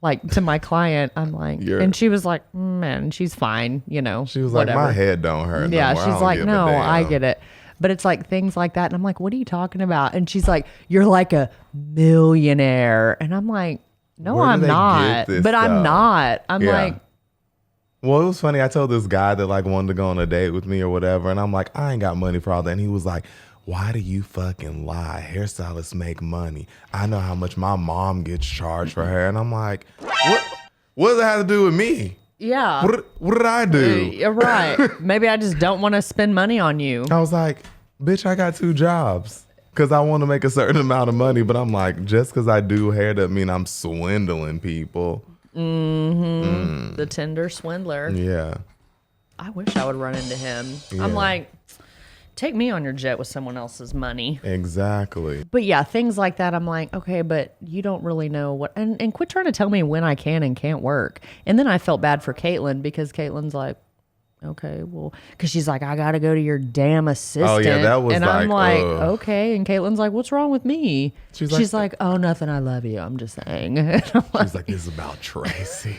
Like to my client, I'm like, and she was like, man, she's fine, She was whatever. like, my head don't hurt. Yeah, no more. I she's don't like, give a no, damn. I get it. But it's like things like that. And I'm like, what are you talking about? And she's like, you're like a millionaire. And I'm like, no, Where do I'm they not. get this But I'm stuff? not. I'm Yeah. like, Well, it was funny. I told this guy that like wanted to go on a date with me or whatever, and I'm like, I ain't got money for all that. And he was like, why do you fucking lie? Hairstylists make money. I know how much my mom gets charged for hair. And I'm like, what does that have to do with me? yeah. What did I do? You're right. Maybe I just don't want to spend money on you. I was like, bitch, I got 2 jobs because I want to make a certain amount of money. But I'm like, just because I do hair doesn't mean I'm swindling people. The Tinder swindler. Yeah. I wish I would run into him. Yeah. I'm like, take me on your jet with someone else's money. Exactly. But yeah, things like that. I'm like, okay, but you don't really know what, and quit trying to tell me when I can and can't work. And then I felt bad for Caitlin because Caitlin's like, okay, well, because she's like, I got to go to your damn assistant. Oh, yeah, that was and I'm like, ugh. okay. And Caitlin's like, what's wrong with me? She's like, oh, nothing. I love you. I'm just saying. And I'm like, She's like, this is about Tracy.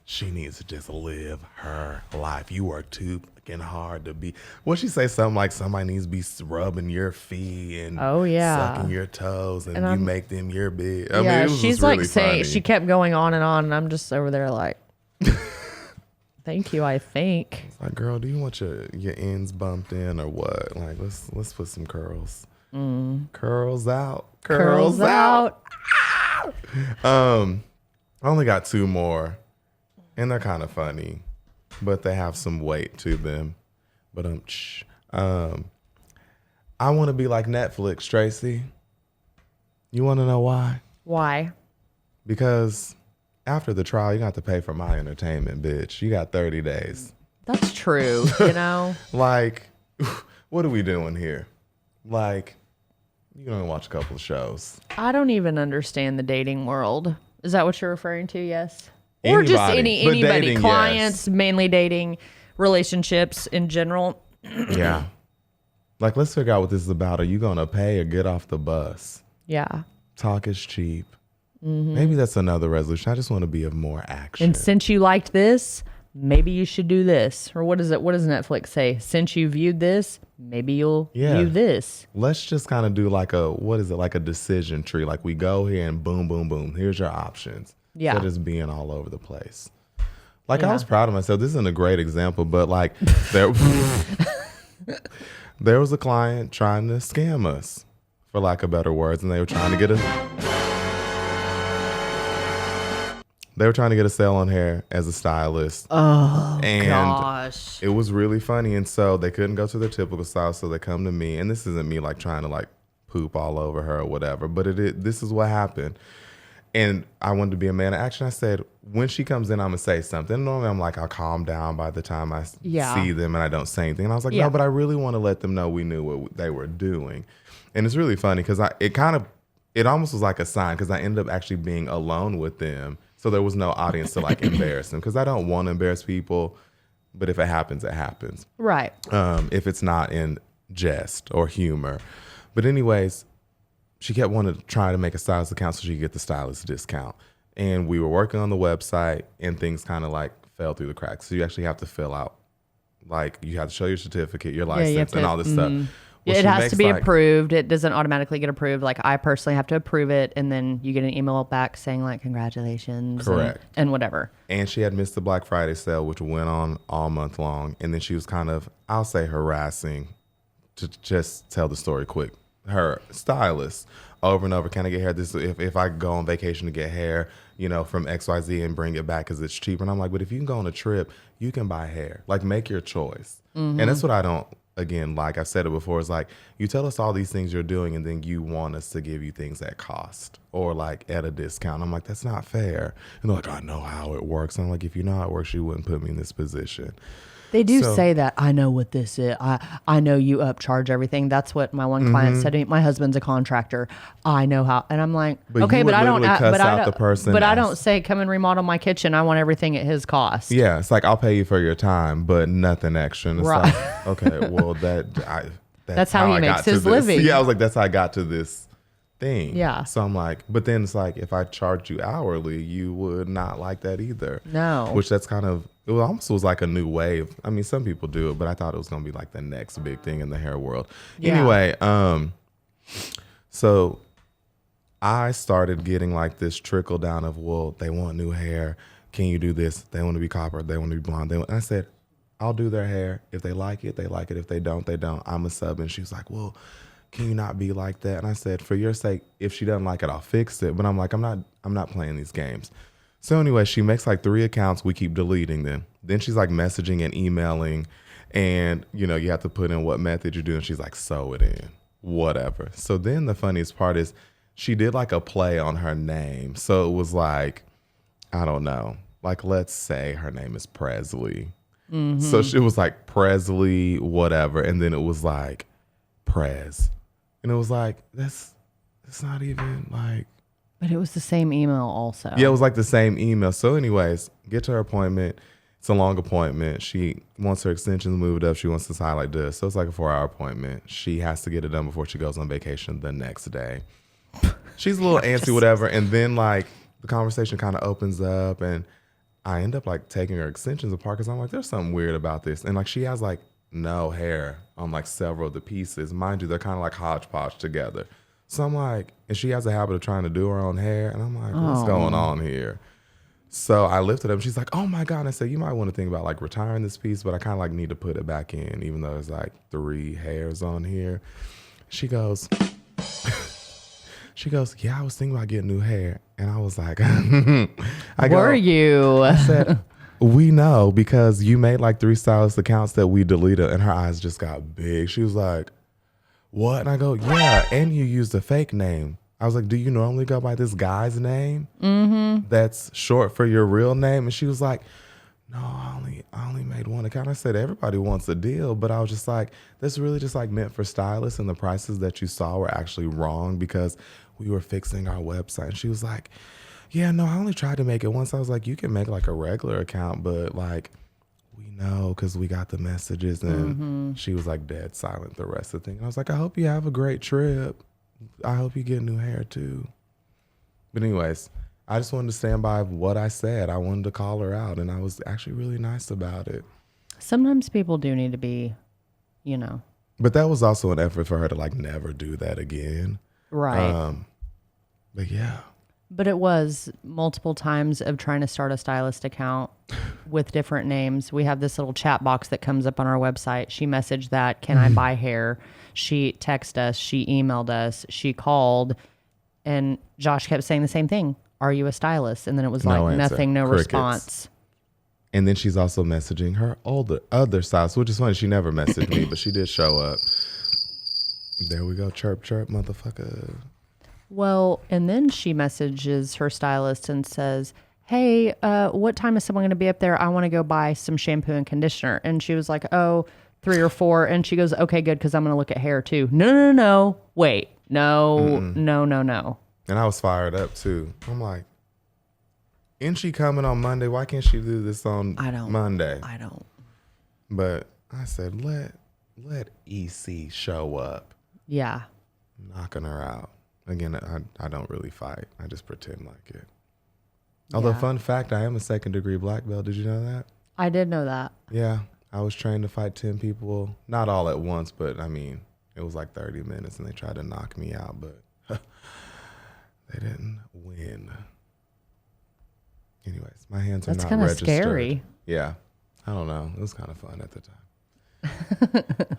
She needs to just live her life. You work too fucking hard to be. What she say? Something like somebody needs to be rubbing your feet and oh yeah, sucking your toes, and, And you I'm- make them your big. yeah. I mean, it was She's just really like saying, funny. she kept going on, and I'm just over there like, thank you. I think. Like, girl, do you want your ends bumped in or what? Like, let's put some curls. Curls out. Curls out. I only got 2 more, and they're kind of funny, but they have some weight to them. But I want to be like Netflix, Tracy. You want to know why? Why? Because after the trial, you got to pay for my entertainment, bitch. You got 30 days. That's true. Like, what are we doing here? Like, you can only watch a couple of shows. I don't even understand the dating world. Is that what you're referring to? Yes. Or just Anybody, but anybody, dating, clients, yes. mainly dating, relationships in general. Yeah. Like, let's figure out what this is about. Are you going to pay or get off the bus? Yeah. Talk is cheap. Maybe that's another resolution. I just want to be of more action. And since you liked this, maybe you should do this. Or what is it? What does Netflix say? Since you viewed this, maybe you'll view this. Let's just kind of do like like a decision tree. Like we go here and boom, boom, boom. Here's your options. Yeah. Instead of just being all over the place. Like Yeah. I was proud of myself. This isn't a great example, but like there was a client trying to scam us, for lack of better words, and they were trying to get a sale on hair as a stylist. Oh, and gosh. it was really funny. And so they couldn't go to their typical style, so they come to me. And this isn't me like trying to like poop all over her or whatever, but this is what happened. And I wanted to be a man of action. I said, when she comes in, I'm going to say something. Normally, I'm like, I'll calm down by the time I see them and I don't say anything. And I was like, no, but I really want to let them know we knew what they were doing. And it's really funny because it kind of it almost was like a sign because I ended up actually being alone with them. So there was no audience to like embarrass them because I don't want to embarrass people. But if it happens, it happens. Right. If it's not in jest or humor. But anyways, she kept wanting to try to make a stylist account so she could get the stylist discount. And we were working on the website and things kind of like fell through the cracks. So you actually have to fill out, like you have to show your certificate, your license, and all this stuff. Well, it has to be approved. It doesn't automatically get approved. Like I personally have to approve it, and then you get an email back saying like congratulations, correct, and whatever. And she had missed the Black Friday sale, which went on all month long. And then she was kind of, I'll say, harassing, to just tell the story quick, her stylist over and over. Can I get hair? This if I go on vacation to get hair, from XYZ and bring it back because it's cheaper. And I'm like, but if you can go on a trip, you can buy hair. Like, make your choice. And that's what I don't. Again, like I've said it before, it's like you tell us all these things you're doing and then you want us to give you things at cost or like at a discount. I'm like, that's not fair. And they're like, I know how it works. I'm like, if you know how it works, you wouldn't put me in this position. They do say that. I know what this is. I know you upcharge everything. That's what my one client said to me. My husband's a contractor. I know how. And I'm like, okay, but I don't. But I don't say come and remodel my kitchen. I want everything at his cost. Yeah, it's like I'll pay you for your time, but nothing extra. And it's like, okay, well that's how he makes his living. Yeah, I was like, that's how I got to this thing. Yeah. So I'm like, but then it's like if I charged you hourly, you would not like that either. No. Which that's kind of. It almost was like a new wave. I mean, some people do it, but I thought it was going to be like the next big thing in the hair world. Yeah. Anyway, so I started getting like this trickle down of, well, they want new hair. Can you do this? They want to be copper. They want to be blonde. And I said, I'll do their hair. If they like it, they like it. If they don't, they don't. I'm a sub. And she was like, well, can you not be like that? And I said, for your sake, if she doesn't like it, I'll fix it. But I'm like, I'm not playing these games. So anyway, she makes like 3 accounts. We keep deleting them. Then she's like messaging and emailing. And, you have to put in what method you're doing. She's like, sew it in, whatever. So then the funniest part is she did like a play on her name. So it was like, I don't know, like let's say her name is Presley. Mm-hmm. So she was like Presley, whatever. And then it was like Prez. And it was like, that's not even like. But it was the same email also. Yeah, it was like the same email. So anyways, get to her appointment. It's a long appointment. She wants her extensions moved up. She wants this highlight this. So it's like a 4-hour appointment. She has to get it done before she goes on vacation the next day. She's a little antsy, whatever. And then like the conversation kind of opens up and I end up like taking her extensions apart because I'm like, there's something weird about this. And like she has like no hair on like several of the pieces. Mind you, they're kind of like hodgepodge together. So I'm like, and she has a habit of trying to do her own hair. And I'm like, what's going on here? So I lifted up. She's like, oh my God. And I said, you might want to think about like retiring this piece, but I kind of like need to put it back in, even though there's like 3 hairs on here. She goes, yeah, I was thinking about getting new hair. And I was like, were you? I said, we know because you made like 3 stylist accounts that we deleted. And her eyes just got big. She was like, what? And I go, yeah, and you used a fake name. I was like, do you normally go by this guy's name? Mm-hmm. That's short for your real name? And she was like, no, I only made 1 account. I said, everybody wants a deal. But I was just like, this really just like meant for stylists, and the prices that you saw were actually wrong because we were fixing our website. And she was like, yeah, no, I only tried to make it once. I was like, you can make like a regular account, but like, we know because we got the messages. And she was like dead silent the rest of the thing. And I was like, I hope you have a great trip. I hope you get new hair too. But anyways, I just wanted to stand by what I said. I wanted to call her out, and I was actually really nice about it. Sometimes people do need to be, But that was also an effort for her to like never do that again. Right. But yeah. But it was multiple times of trying to start a stylist account with different names. We have this little chat box that comes up on our website. She messaged that, can I buy hair? She texted us. She emailed us. She called. And Josh kept saying the same thing. Are you a stylist? And then it was like nothing, no Crickets. response. And then she's also messaging her other stylist, which is funny. She never messaged me, but she did show up. There we go. Chirp, chirp, motherfucker. Well, and then she messages her stylist and says, hey, what time is someone going to be up there? I want to go buy some shampoo and conditioner. And she was like, 3 or 4. And she goes, okay, good, because I'm going to look at hair too. No. Wait, No, no. And I was fired up too. I'm like, isn't she coming on Monday? Why can't she do this on Monday? I don't. But I said, let EC show up. Yeah. Knocking her out. Again, I don't really fight. I just pretend like it. Although, fun fact, I am a 2nd degree black belt. Did you know that? I did know that. Yeah. I was trained to fight 10 people. Not all at once, but I mean, it was like 30 minutes and they tried to knock me out, but they didn't win. Anyways, my hands are not registered. That's kind of scary. Yeah. I don't know. It was kind of fun at the time.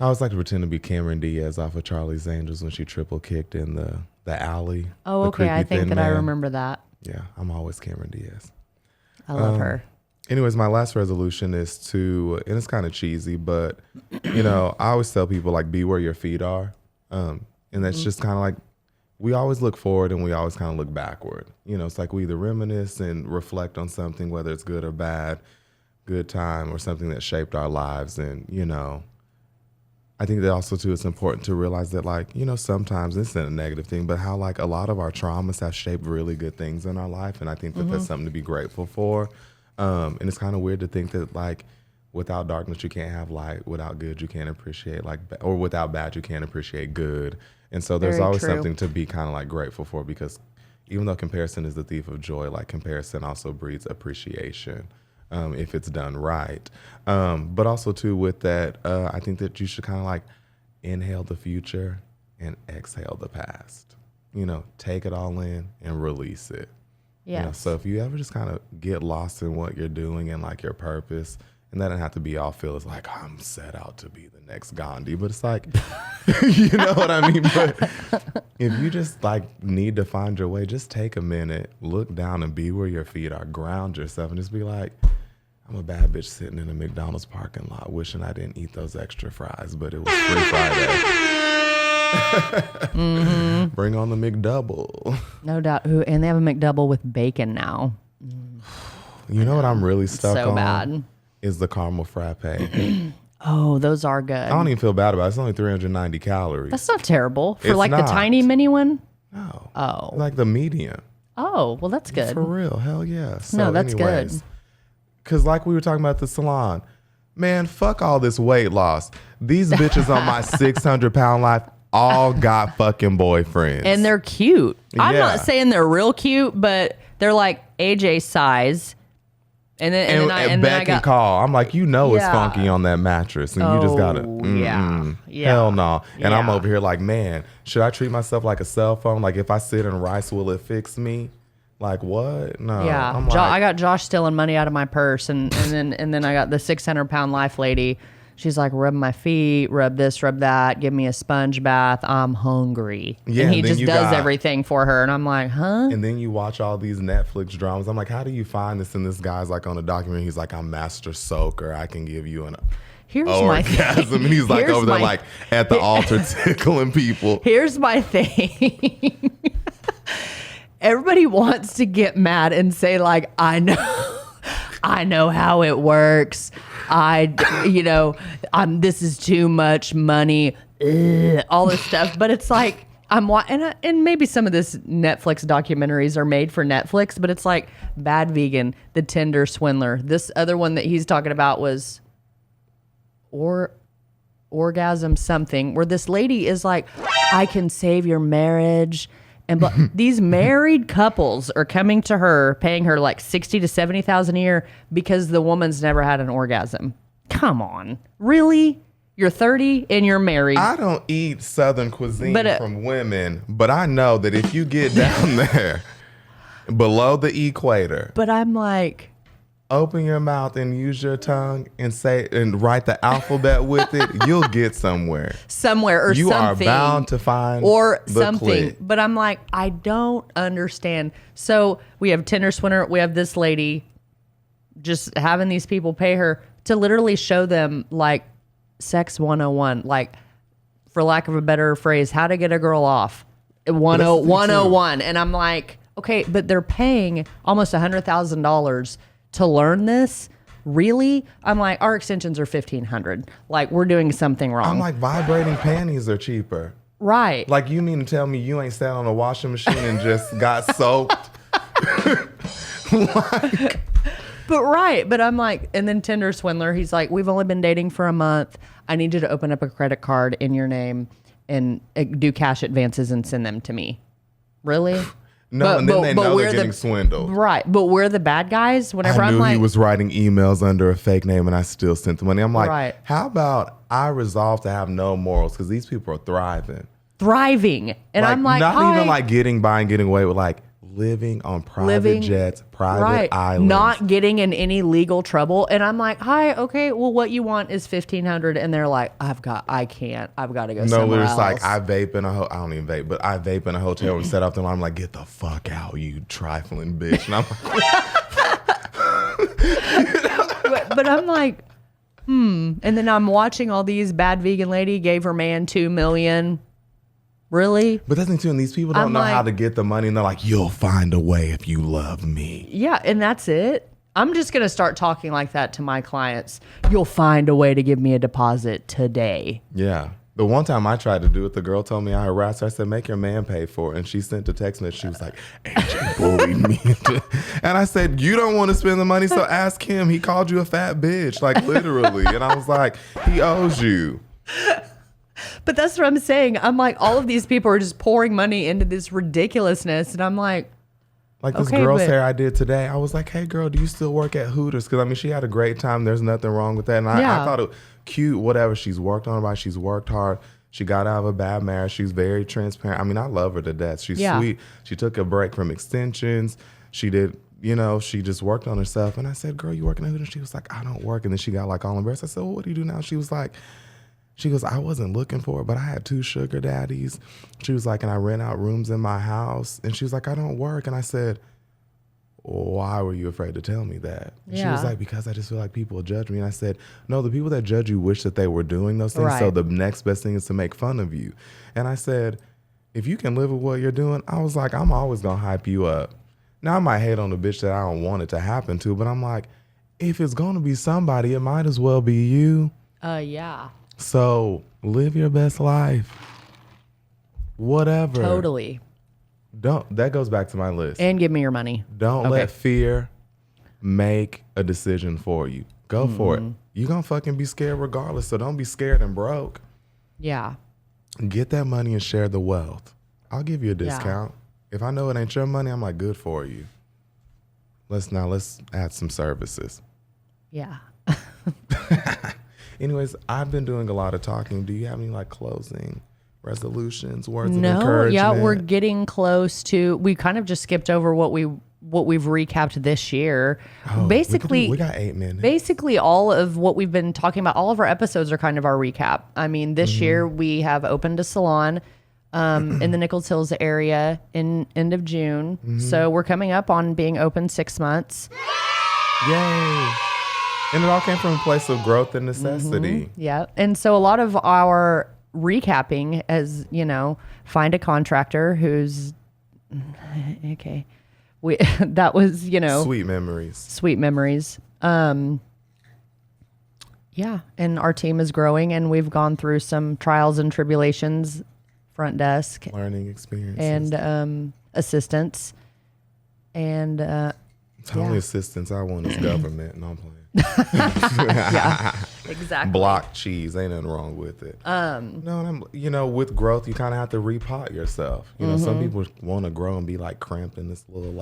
I always like to pretend to be Cameron Diaz off of Charlie's Angels when she triple kicked in the alley. Oh, okay. I think that I remember that. Yeah, I'm always Cameron Diaz. I love her. Anyways, my last resolution is to, and it's kind of cheesy, but I always tell people like be where your feet are. And that's just kind of like, we always look forward and we always kind of look backward. It's like we either reminisce and reflect on something, whether it's good or bad, good time or something that shaped our lives. And, I think that also too, it's important to realize that like, sometimes this isn't a negative thing, but how like a lot of our traumas have shaped really good things in our life. And I think that that's something to be grateful for. And it's kind of weird to think that like without darkness, you can't have light. Without good, you can't appreciate or without bad, you can't appreciate good. And so there's always something to be kind of like grateful for, because even though comparison is the thief of joy, like comparison also breeds appreciation. If it's done right. But also too with that, I think that you should kind of like inhale the future and exhale the past, take it all in and release it. Yeah. So if you ever just kind of get lost in what you're doing and like your purpose, and that doesn't have to be all feel it's like I'm set out to be the next Gandhi, but it's like, you know what I mean? But if you just like need to find your way, just take a minute, look down and be where your feet are, ground yourself and just be like, I'm a bad bitch sitting in a McDonald's parking lot wishing I didn't eat those extra fries, but it was free Friday. Bring on the McDouble. No doubt. And they have a McDouble with bacon now. You know what I'm really stuck on? So bad. Is the caramel frappe. Oh, those are good. I don't even feel bad about it. It's only 390 calories. That's not terrible. For the tiny mini one? No. Oh. Like the medium. Oh, well, that's good. For real. Hell yeah. So no, that's good. Because like we were talking about at the salon, man, fuck all this weight loss. These bitches on my 600-pound life all got fucking boyfriends. And they're cute. I'm not saying they're real cute, but they're like AJ size. And then Beck and call. I'm like, it's funky on that mattress. And you just got to, yeah. Hell no. And I'm over here like, man, should I treat myself like a cell phone? Like if I sit in rice, will it fix me? Like what? No. Yeah. I got Josh stealing money out of my purse, and then I got the 600-pound life lady. She's like, rub my feet, rub this, rub that, give me a sponge bath. I'm hungry. Yeah, and he just does everything for her, and I'm like, huh? And then you watch all these Netflix dramas. I'm like, how do you find this? And this guy's like on a documentary. He's like, I'm master soaker. I can give you an orgasm. And he's like over there like at the altar tickling people. Here's my thing. Everybody wants to get mad and say like, I know how it works. This is too much money, all this stuff. But it's like, and maybe some of this Netflix documentaries are made for Netflix, but it's like Bad Vegan, The Tinder Swindler. This other one that he's talking about was Orgasm something, where this lady is like, I can save your marriage. And but these married couples are coming to her, paying her like $60,000 to $70,000 a year because the woman's never had an orgasm. Come on, really? You're 30 and you're married. I don't eat Southern cuisine from women, but I know that if you get down there below the equator, but I'm like, open your mouth and use your tongue and say and write the alphabet with it, you'll get somewhere. You are bound to find or something. Clit. But I'm like, I don't understand. So we have Tinder Swindler. We have this lady just having these people pay her to literally show them like sex 101, like for lack of a better phrase, how to get a girl off 101. And I'm like, okay, but they're paying almost $100,000 to learn this. Really? I'm like, our extensions are $1,500. Like, we're doing something wrong. I'm like, vibrating panties are cheaper. Right. Like, you mean to tell me you ain't sat on a washing machine and just got soaked? But I'm like, and then Tinder swindler, he's like, we've only been dating for a month. I need you to open up a credit card in your name and do cash advances and send them to me. Really? No, and then they know they're getting swindled. Right. But we're the bad guys. Whenever I knew I'm like, he was writing emails under a fake name and I still sent the money. I'm like, Right. how about I resolve to have no morals? Because these people are thriving. And I'm like, not even like getting by and getting away with like living on private jets, private islands, not getting in any legal trouble. And I'm like, hi, okay, well, what you want is $1,500, and they're like, I've got to go. somewhere it's else. like I vape in a I don't even vape, but I vape in a hotel and set off the alarm. I'm like, get the fuck out, you trifling bitch. And I'm like, but I'm like, and then I'm watching all these bad vegan lady gave her man $2 million. Really? But that's the thing, these people don't know how to get the money, and they're like, you'll find a way if you love me. Yeah, and that's it. I'm just going to start talking like that to my clients. You'll find a way to give me a deposit today. Yeah. The one time I tried to do it, the girl told me I harassed her. I said, make your man pay for it. And she sent a text message. She was like, AJ bullied me. And I said, you don't want to spend the money, so ask him. He called you a fat bitch, like literally. And I was like, he owes you. But that's what I'm saying. I'm like, all of these people are just pouring money into this ridiculousness. And I'm like this girl's hair I did today, I was like, hey, girl, do you still work at Hooters? Because, I mean, she had a great time. There's nothing wrong with that. And I thought it was cute, whatever. She's worked on it. She's worked hard. She got out of a bad marriage. She's very transparent. I mean, I love her to death. She's sweet. She took a break from extensions. She did, she just worked on herself. And I said, girl, you working at Hooters? She was like, I don't work. And then she got like all embarrassed. I said, well, what do you do now? She goes, I wasn't looking for it, but I had 2 sugar daddies. She was like, and I rent out rooms in my house. And she was like, I don't work. And I said, why were you afraid to tell me that? And she was like, because I just feel like people will judge me. And I said, no, the people that judge you wish that they were doing those things. Right. So the next best thing is to make fun of you. And I said, if you can live with what you're doing, I was like, I'm always going to hype you up. Now I might hate on the bitch that I don't want it to happen to, but I'm like, if it's going to be somebody, it might as well be you. Yeah. So live your best life. Whatever. Totally. That goes back to my list. And give me your money. Don't let fear make a decision for you. Go for it. You're going to fucking be scared regardless. So don't be scared and broke. Yeah. Get that money and share the wealth. I'll give you a discount. If I know it ain't your money, I'm like, good for you. Let's add some services. Yeah. Anyways, I've been doing a lot of talking. Do you have any like closing resolutions, words of encouragement? Yeah, we're getting close to. We kind of just skipped over what we've recapped this year. Basically, we got 8 minutes. Basically, all of what we've been talking about, all of our episodes are kind of our recap. I mean, this year we have opened a salon in the Nichols Hills area in end of June. So we're coming up on being open 6 months. Yay! And it all came from a place of growth and necessity. Yeah. And so a lot of our recapping as, find a contractor who's okay. That was, sweet memories. Sweet memories. Yeah. And our team is growing and we've gone through some trials and tribulations, front desk, learning experiences, and assistants. And only assistants I want is government, and I'm playing. Yeah, exactly. Block cheese, ain't nothing wrong with it. No, with growth, you kind of have to repot yourself. Some people want to grow and be like cramped in this little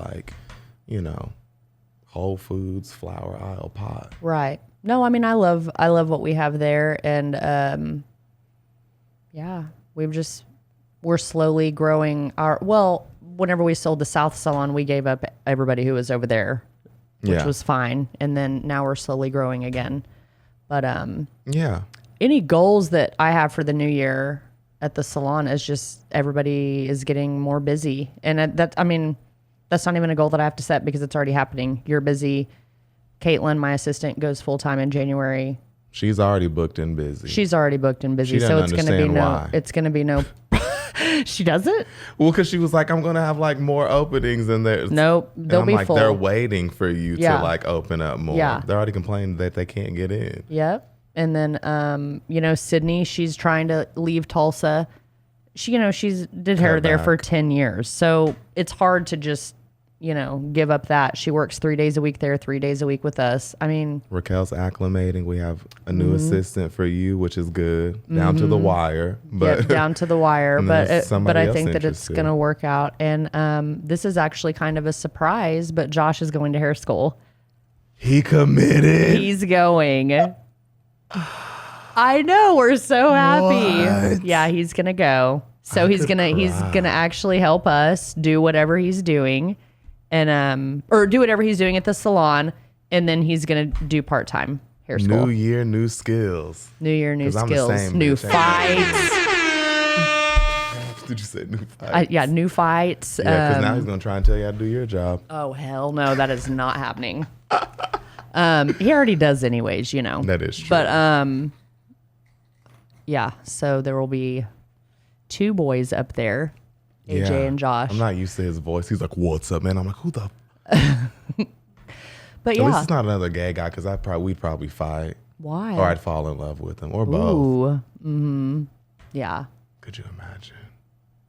Whole Foods flower aisle pot. Right. No, I mean I love what we have there, and we're slowly growing whenever we sold the South Salon, we gave up everybody who was over there, which was fine. And then now we're slowly growing again. But any goals that I have for the new year at the salon is just everybody is getting more busy. And that's not even a goal that I have to set because it's already happening. You're busy. Caitlin, my assistant, goes full time in January. She's already booked and busy. So it's going to be no. She doesn't? Well, because she was like, I'm going to have like more openings than there. Nope. They'll be full. They're waiting for you to like open up more. Yeah. They're already complaining that they can't get in. Yep. And then, Sydney, she's trying to leave Tulsa she's did hair there for 10 years. So it's hard to just, give up that. She works 3 days a week there, 3 days a week with us. I mean, Raquel's acclimating. We have a new assistant for you, which is good. Down to the wire. But down to the wire. but I think that it's interested. going to work out. And this is actually kind of a surprise, but Josh is going to hair school. He committed. He's going. I know, we're so happy. What? Yeah, he's gonna go. So he's gonna actually help us do whatever he's doing, and or do whatever he's doing at the salon, and then he's gonna do part-time hair school. New year, new skills. New year, new 'Cause I'm the skills, same new bitch, fights. Did you say new fights? Yeah, new fights. Yeah, because now he's gonna try and tell you how to do your job. Oh hell no, that is not happening. He already does anyways, That is true. But yeah, so there will be 2 boys up there, AJ and Josh. I'm not used to his voice. He's like, "What's up, man?" I'm like, "Who the?" But At least it's not another gay guy, because we'd probably fight, why? or I'd fall in love with him, or both. Ooh, yeah. Could you imagine?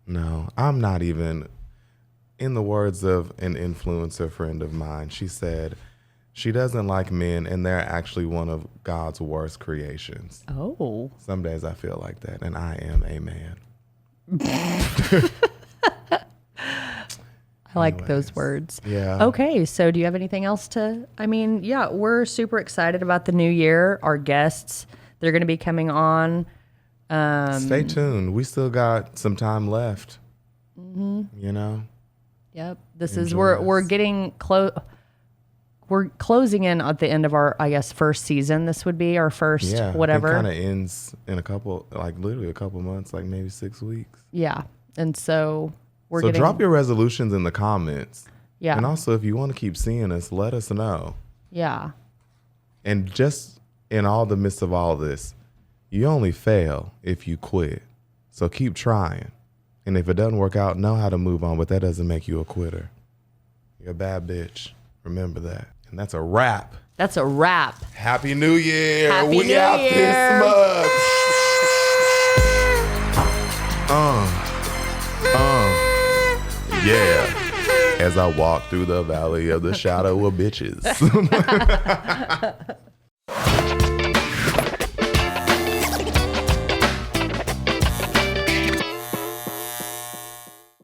No, I'm not even. In the words of an influencer friend of mine, she said she doesn't like men, and they're actually one of God's worst creations. Oh, Some days I feel like that, and I am a man. I like those words. Yeah. Okay, so do you have anything else to? I mean, yeah, we're super excited about the new year. Our guests, they're going to be coming on. Stay tuned. We still got some time left. Yep. This Enjoy is we're us. getting close. We're closing in at the end of our, I guess, first season. This would be our first whatever. It kind of ends in literally a couple months, like maybe 6 weeks. Yeah, and so we're So getting. drop your resolutions in the comments. Yeah. And also, if you want to keep seeing us, let us know. Yeah. And just in all the midst of all this, you only fail if you quit. So keep trying. And if it doesn't work out, know how to move on, but that doesn't make you a quitter. You're a bad bitch. Remember that. And that's a wrap. That's a wrap. Happy New Year. Happy we New out Year. this much. Yeah. As I walk through the valley of the shadow of bitches.